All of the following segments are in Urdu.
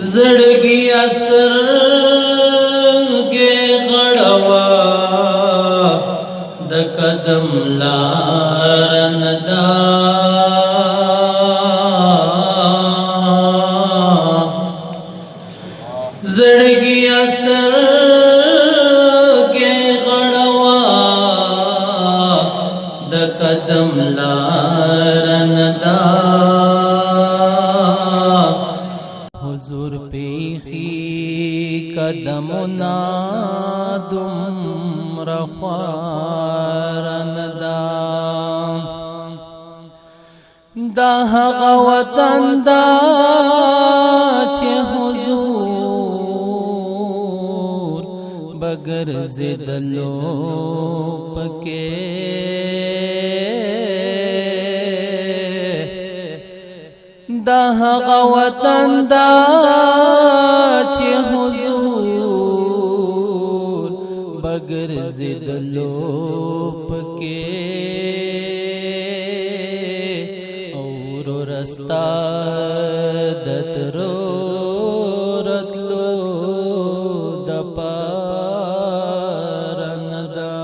زړګي استر کې غړوا د قدم لار ندا زړګي استر کې غړوا د قدم لار ندا حضور پیخی قدمنا دمر خوارن دا دا هغه وطن دا چې حضور بغیر زدلو پکې دا هغه وطن دا چې حضور بغیر زدلو پکې اور رستا دترو رتلو د پارن دا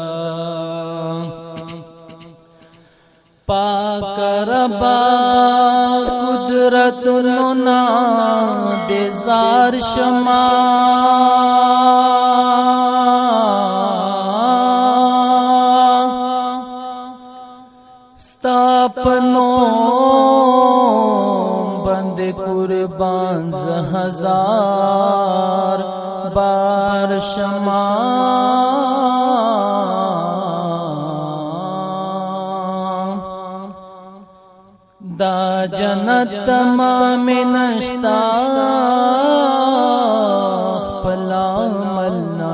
پاک ربا قدرتنو نا دیزار شما ستاپنو بند قربان ہزار بار شما دا جنت تمام نشتا پلا ملنا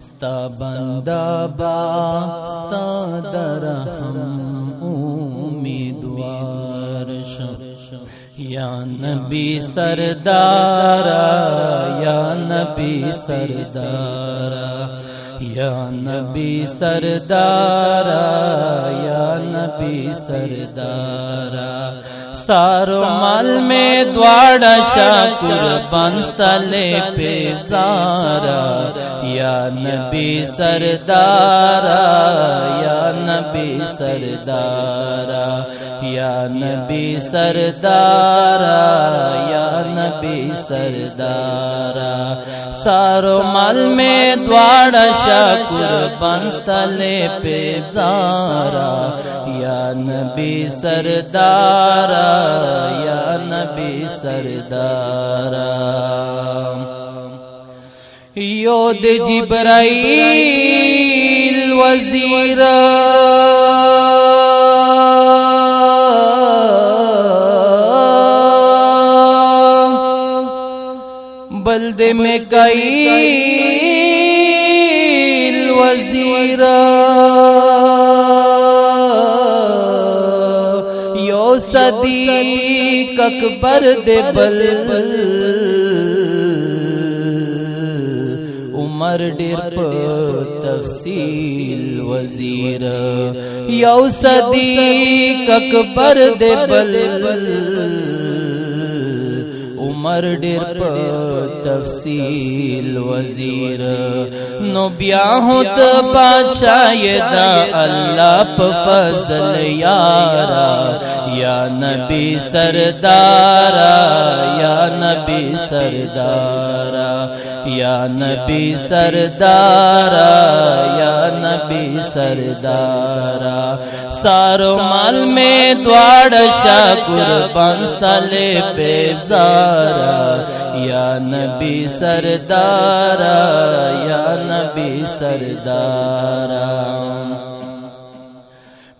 ستا بندہ با ستا درہم امیدوار شم یا نبی سردارا یا نبی سردارا یا نبی سردارا یا نبی سردارا سارو مال میں دوڑا شاکر بنستلے پہ زارا یا نبی سردارا یا نبی سردارا یا نبی سردارا یا نبی سردارا سارو مال میں دوڑا شاکر بنستلے پہ زارا یا نبی سردارا یا نبی سردارا یود جبرائیل وزیر بلد میں کئیل وزیر یو صدیق اکبر دے بل عمر ڈیر پا تفصیل وزیر یو صدیق اکبر دے بل عمر ڈیر پا تفصیل وزیر نو بیا ہوت بادشاہ دا اللہ پا فضل یارا یا نبی سردارا یا نبی سردارا یا نبی سردارا یا نبی سردارا سارو مال میں دوڑ شاکر بنستلے پہ زارا یا نبی سردارا یا نبی سردارا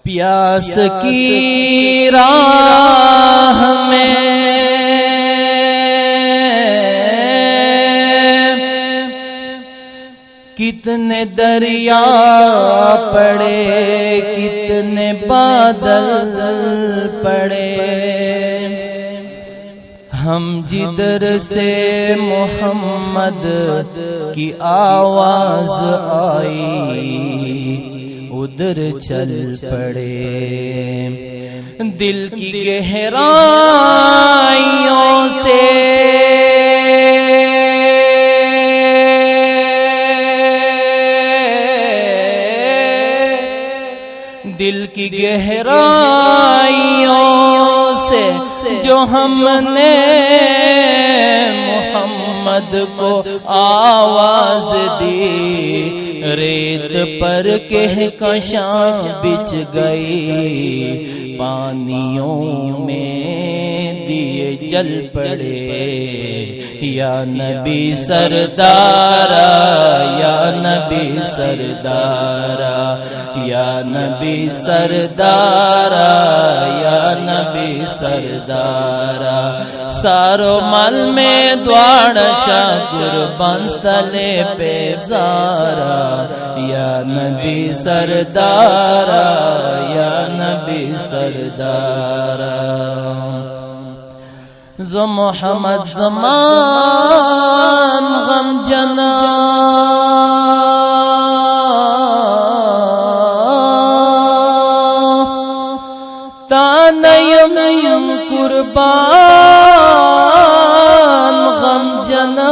پیاس کی راہ میں کتنے دریا پڑے کتنے بادل پڑے ہم جدھر سے محمد کی آواز آئی ادھر چل پڑے دل کی گہرائیوں سے دل کی گہرائیوں سے جو ہم نے محمد کو آواز دی ریت پر کہکشاں بچھ گئی پانیوں میں دیے جل پڑے یا نبی سردارا یا نبی سردارا یا نبی سردارا یا نبی سردارا سارو مل میں دوڑ شاہ قربان ستلے پہ زارا یا نبی سردارا یا نبی سردارا زو محمد زمان غم جنا تانیم قربان غم جنا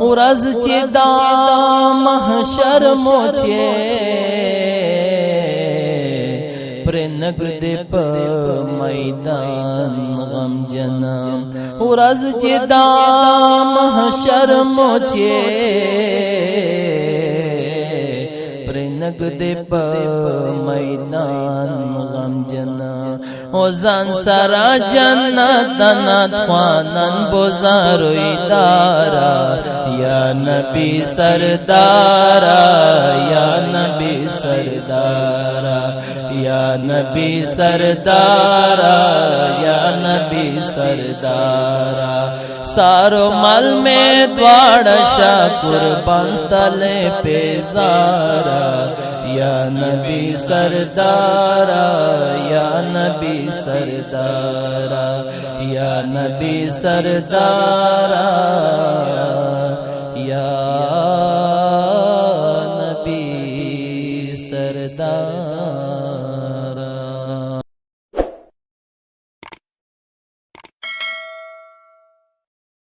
ورز چی دا محشر موچے پرنگ دے پا میدان غم جنا ورز چی دا محشر موچے پرنگ دے پا میدان غم جنا او زان سرا جنت نت خوانن بزارو ادارا یا نبی سردارا یا نبی سردارا یا نبی سردارا یا نبی سردارا سارو مل میں دوڑ شاہ قربان ستلے پہ زارا یا نبی سردارا یا نبی سردارا یا نبی سردارا یا نبی سردارا